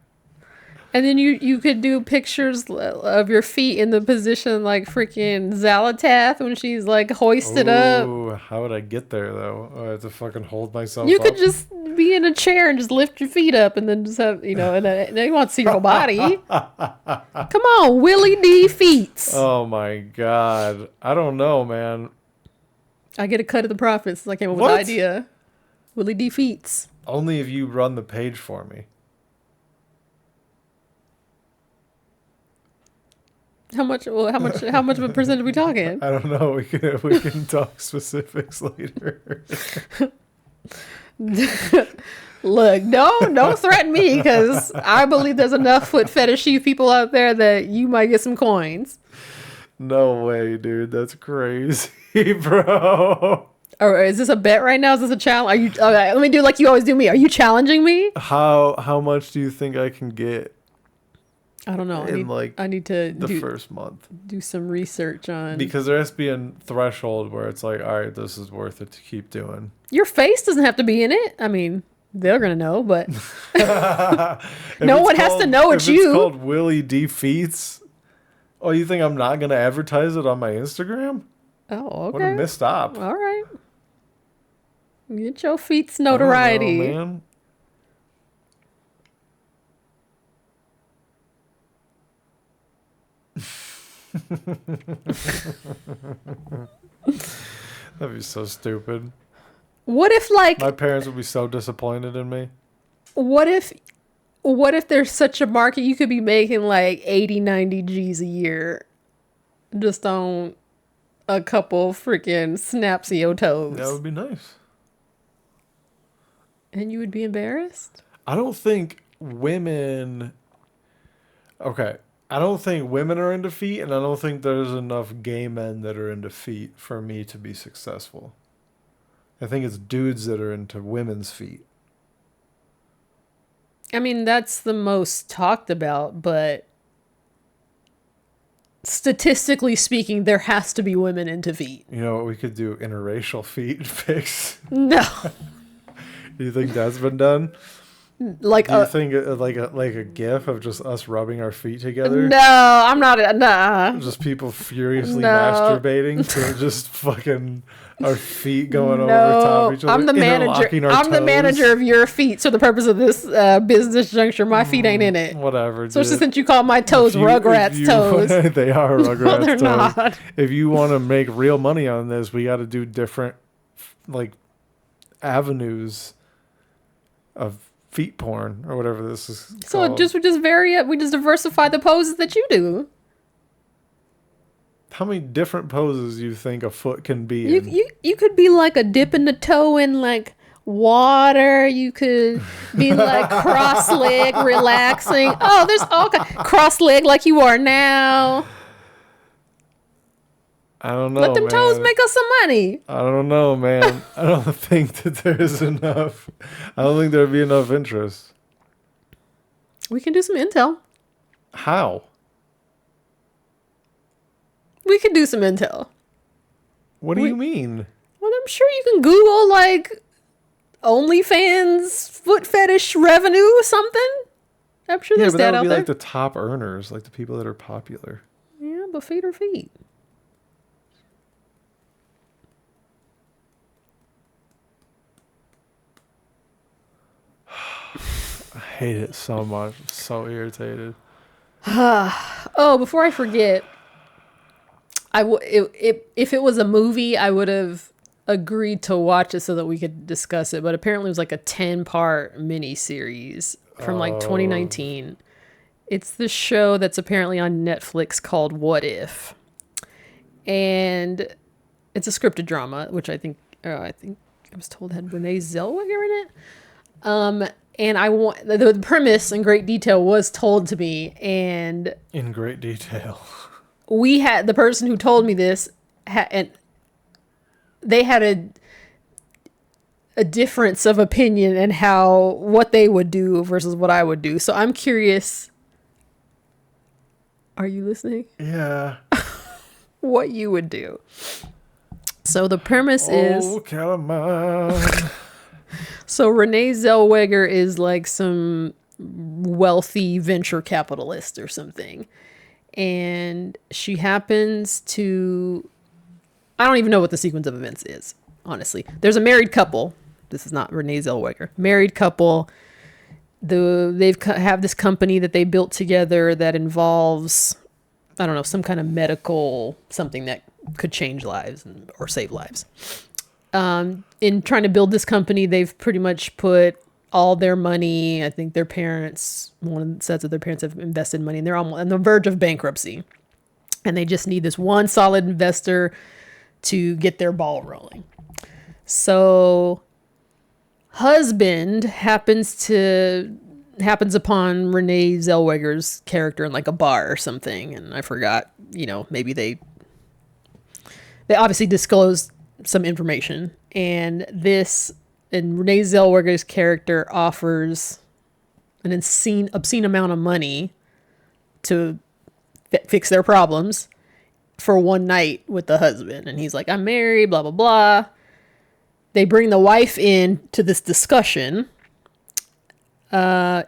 And then you could do pictures of your feet in the position like freaking Zalatath when she's like hoisted up. Ooh, how would I get there though? I have to fucking hold myself. You up. could just be in a chair and just lift your feet up and then just have, and they want to see your whole body. Come on, Willie defeats. Oh my god. I don't know, man. I get a cut of the profits. I came up with the idea. Willie defeats. Only if you run the page for me. How much of a percent are we talking? I don't know. We can talk specifics later. Look, don't threaten me because I believe there's enough foot fetishy people out there that you might get some coins. No way, dude. That's crazy, bro. Or is this a bet right now? Is this a challenge? Are you? Okay, let me do like you always do me. Are you challenging me? How much do you think I can get? I don't know. I need to the first month. Do some research on, because there has to be a threshold where it's like, all right, this is worth it to keep doing. Your face doesn't have to be in it. I mean, they're gonna know, but no one has to know it's you. It's called Willie Defeats. Oh, you think I'm not gonna advertise it on my Instagram? Oh, okay. What a missed op. All right. Get your feet's notoriety. I don't know, man. That'd be so stupid. What if like my parents would be so disappointed in me? What if there's such a market you could be making like 80, 90 G's a year just on a couple freaking snapsio toes? That would be nice. And you would be embarrassed? I don't think women... Okay. I don't think women are into feet, and I don't think there's enough gay men that are into feet for me to be successful. I think it's dudes that are into women's feet. I mean, that's the most talked about, but statistically speaking, there has to be women into feet. You know what we could do? Interracial feet pics. No. Do you think that's been done? Like Do you think like a gif of just us rubbing our feet together? no, I'm not. Nah. Just people furiously No. masturbating to just fucking our feet going over No, top of each other. I'm the manager. interlocking our I'm the toes. manager of your feet. So the purpose of this business juncture, my feet ain't in it. Whatever. Especially dude. since you call my toes Rugrats toes. They are No, Rugrats they're toes. not. If you want to make real money on this, we got to do different like avenues of feet porn or whatever this is So called. we just vary it. We just diversify the poses that you do. How many different poses you think a foot can be in? You could be like a dip in the toe in like water. You could be like cross leg relaxing. Oh, there's all kind cross leg like you are now. I don't know. Let them man. toes make us some money. I don't know, man. I don't think that there's enough. I don't think there'd be enough interest. We can do some intel. How? We could do some intel. What do you mean? Well, I'm sure you can Google like OnlyFans foot fetish revenue or something. I'm sure Yeah, there's but that that would out be there. like the top earners, like the people that are popular. Yeah, but feet are feet. I hate it so much. I'm so irritated. Oh, before I forget, if it was a movie, I would have agreed to watch it so that we could discuss it. But apparently, it was like a 10-part miniseries from like 2019. It's the show that's apparently on Netflix called What If, and it's a scripted drama, which I think I was told had Renee Zellweger in it. And I want the premise in great detail was told to me, and In great detail. we had the person who told me this, and they had a difference of opinion in what they would do versus what I would do. So I'm curious. Are you listening? Yeah. What you would do. So the premise is. Oh, Calamine. So Renee Zellweger is like some wealthy venture capitalist or something. And she happens to... I don't even know what the sequence of events is, honestly. There's a married couple. This is not Renee Zellweger. Married couple. Have this company that they built together that involves, I don't know, some kind of medical something that could change lives or save lives. In trying to build this company, they've pretty much put all their money. I think their parents, one says that their parents have invested money, and they're on the verge of bankruptcy. And they just need this one solid investor to get their ball rolling. So husband happens upon Renee Zellweger's character in like a bar or something. And I forgot, maybe they obviously disclosed some information, and Renee Zellweger's character offers an obscene amount of money to fix their problems for one night with the husband. And he's like, I'm married, blah, blah, blah. They bring the wife in to this discussion. So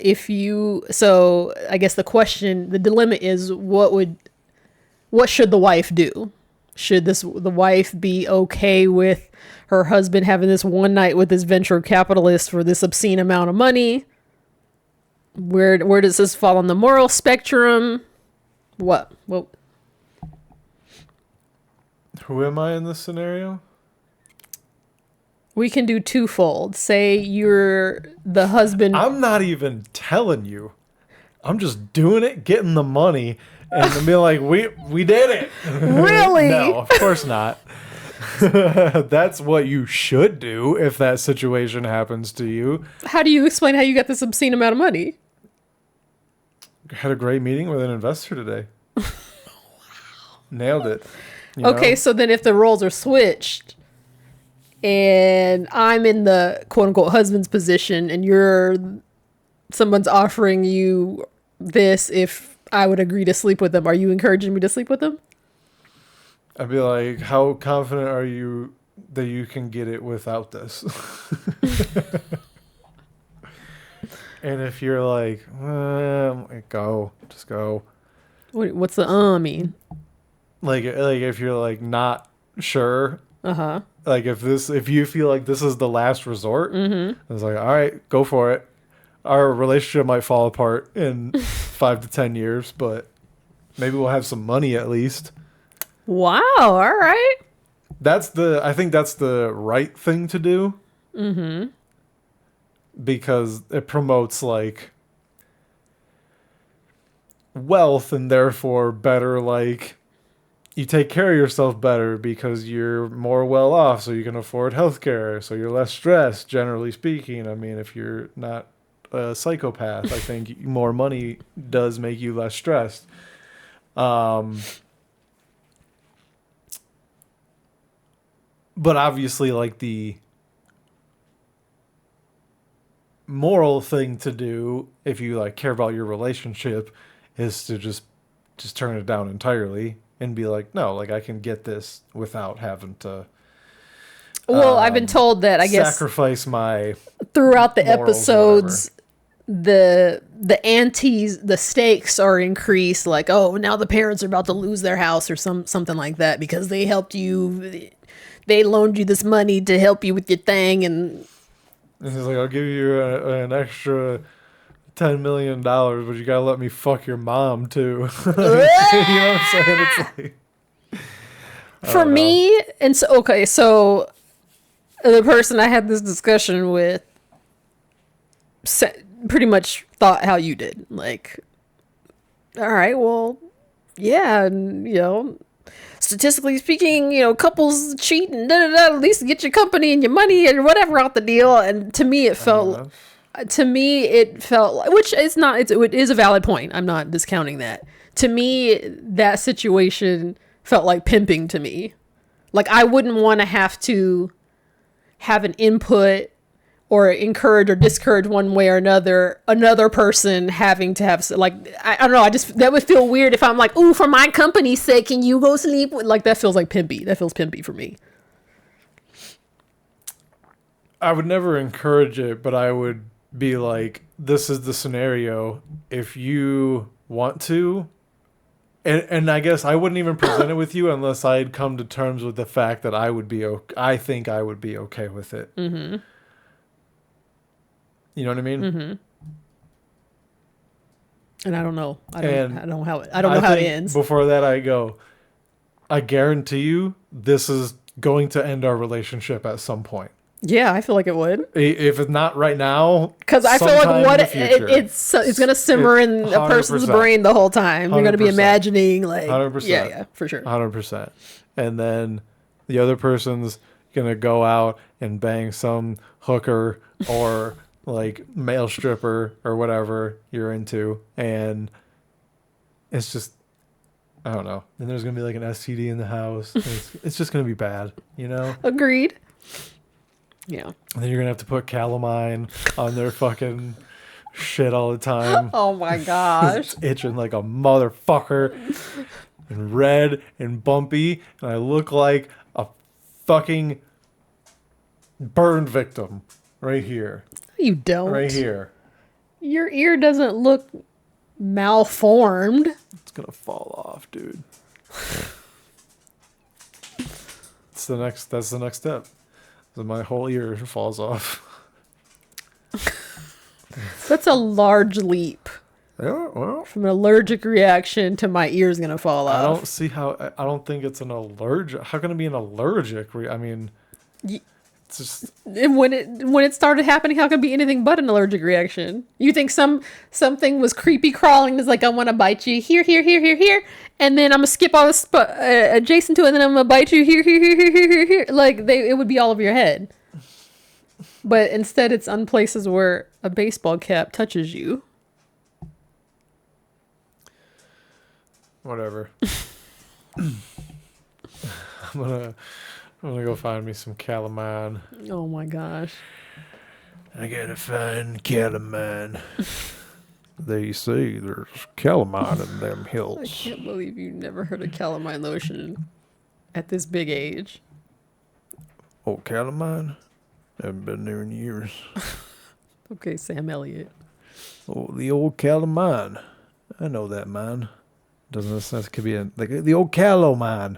I guess the dilemma is what should the wife do? Should the wife be okay with her husband having this one night with this venture capitalist for this obscene amount of money? Where does this fall on the moral spectrum? What? Who am I in this scenario? We can do twofold. Say you're the husband. I'm not even telling you. I'm just doing it, getting the money, and then being like, we did it. Really? No, of course not. That's what you should do if that situation happens to you. How do you explain how you got this obscene amount of money? Had a great meeting with an investor today. Wow. Nailed it. Okay, so then if the roles are switched and I'm in the quote unquote husband's position and someone's offering you this, if I would agree to sleep with them, are you encouraging me to sleep with them? I'd be like, how confident are you that you can get it without this? And if you're like, just go. What's the mean? Like if you're like not sure, Uh-huh. like if you feel like this is the last resort, it's like, all right, go for it. Our relationship might fall apart in 5 to 10 years, but maybe we'll have some money at least. Wow. All right. I think that's the right thing to do. Because it promotes like wealth and therefore better, like you take care of yourself better because you're more well off, so you can afford healthcare, so you're less stressed, generally speaking. I mean, if you're not a psychopath, I think more money does make you less stressed. But obviously, like the moral thing to do if you like care about your relationship is to just turn it down entirely and be like, no, like I can get this without having to Well, I've been told that, I guess, sacrifice my throughout the morals or episodes, the the stakes are increased. Like, oh, now the parents are about to lose their house or something like that because they helped you. They loaned you this money to help you with your thing, and he's like, I'll give you an extra $10 million, but you gotta let me fuck your mom too. You know what I'm saying? It's like, for me, and so okay, so the person I had this discussion with pretty much thought how you did. Like, all right, well, yeah, and, statistically speaking, couples cheat and at least get your company and your money and whatever out the deal. And to me, it felt like, which is not, it is a valid point. I'm not discounting that. To me, that situation felt like pimping to me. Like, I wouldn't want to have to have an input or encourage or discourage one way or another person having to have, like, I don't know, that would feel weird if I'm like, ooh, for my company's sake, can you go sleep? Like, that feels like pimpy. That feels pimpy for me. I would never encourage it, but I would be like, this is the scenario. If you want to, and I guess I wouldn't even present it with you unless I had come to terms with the fact that I think I would be okay with it. Mm-hmm. You know what I mean? Mm-hmm. And I don't know. I don't know how it ends. Before that, I guarantee you this is going to end our relationship at some point. Yeah, I feel like it would. If it's not right now, because I feel like it's going to simmer in a person's brain the whole time. You're going to be imagining, like, 100%. Yeah, for sure. 100%. And then the other person's going to go out and bang some hooker or like male stripper or whatever you're into, and it's just, I don't know. And there's gonna be like an STD in the house. It's just gonna be bad, Agreed. Yeah. And then you're gonna have to put Calamine on their fucking shit all the time. Oh my gosh. It's itching like a motherfucker, and red and bumpy, and I look like a fucking burn victim right here. You don't. Right here. Your ear doesn't look malformed. It's gonna fall off, dude. That's the next step. So my whole ear falls off. That's a large leap. Yeah, well, from an allergic reaction to my ear's gonna fall off. I don't see how. I don't think it's an allergic. How can it be an allergic? I mean, it's just when it started happening. How could it be anything but an allergic reaction? You think something was creepy crawling? Is like, I want to bite you here, and then I'm gonna skip all this adjacent to it, and then I'm gonna bite you here. Like it would be all over your head. But instead, it's on places where a baseball cap touches you. Whatever. I'm gonna go find me some Calamine. Oh my gosh. I gotta find Calamine. They say there's Calamine in them hills. I can't believe you never heard of Calamine lotion at this big age. Oh, Calamine? Haven't been there in years. Okay, Sam Elliott. Oh, the old Calamine. I know that man. Doesn't this that could be like the old Calamine.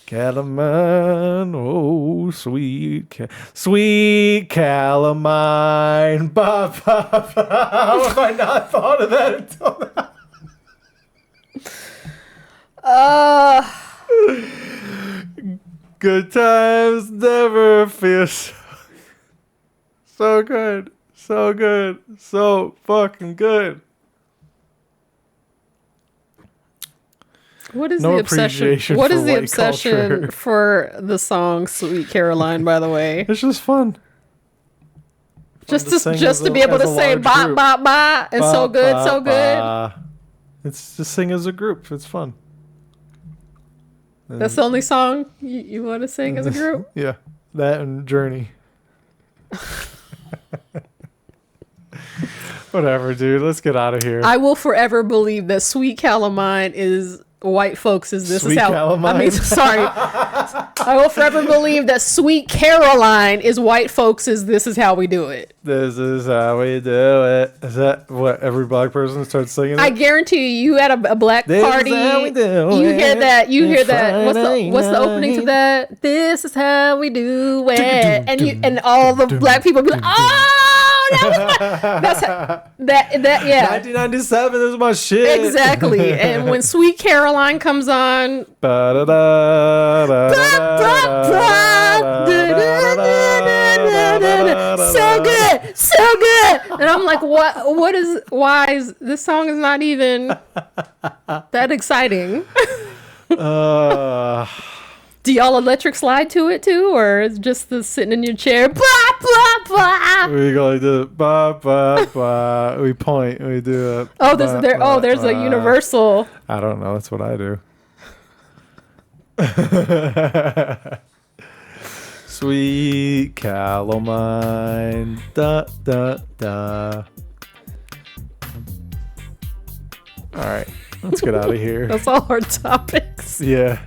Calamine, oh sweet Calamine. Ba, ba, ba. How have I not thought of that until now? Good times never feel so good, so fucking good. What is No the obsession? appreciation What for is the white obsession culture. for the song "Sweet Caroline"? By the way, It's just fun. just to sing to as be able as to a say large "ba group. ba ba" and so Ba, good, ba, so good. ba. It's just sing as a group. It's fun. That's the only song you want to sing as a group. Yeah, that and Journey. Whatever, dude. Let's get out of here. I will forever believe that "Sweet Calamine" is white folks. This Sweet is how. Calamine? I mean, sorry. I will forever believe that "Sweet Caroline" is white folks. This is how we do it. This is how we do it. Is that what every black person starts singing? I guarantee you at a black This party, is how we do you it. hear that. You hear It's that. Friday What's the opening to night. that? This is how we do it, and all the black people be like, oh, that's that yeah. 1997 is my shit. Exactly. And when "Sweet Caroline" comes on, so good, so good. And I'm like, why is this song is not even that exciting? Do y'all electric slide to it too, or is just the sitting in your chair? Blah blah blah. We go like this. Ba, ba, ba. We point. We do it. Oh, there's a universal. I don't know. That's what I do. Sweet Calamine. Da, da, da. All right. Let's get out of here. That's all our topics. Yeah.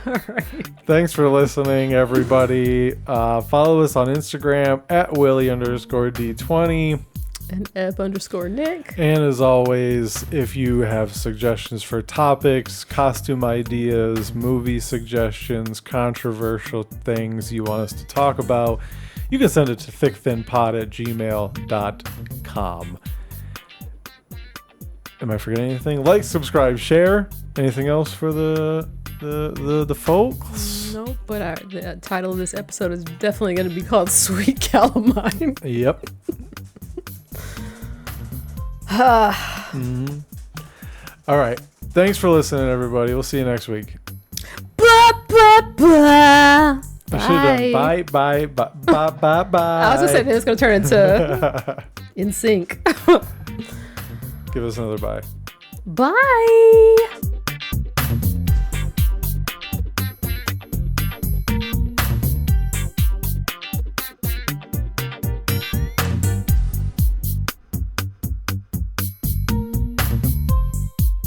All right. Thanks for listening, everybody. Follow us on Instagram at Willie_D20. And Eb_Nick. And as always, if you have suggestions for topics, costume ideas, movie suggestions, controversial things you want us to talk about, you can send it to thickthinpod@gmail.com. Am I forgetting anything? Like, subscribe, share. Anything else for the folks? Nope, but the title of this episode is definitely going to be called "Sweet Calamine." Yep. All right. Thanks for listening, everybody. We'll see you next week. Blah, blah, blah. I should have done bye, bye, bye, bye, bye, bye. I was just saying it's going to turn into In Sync. Give us another bye. Bye.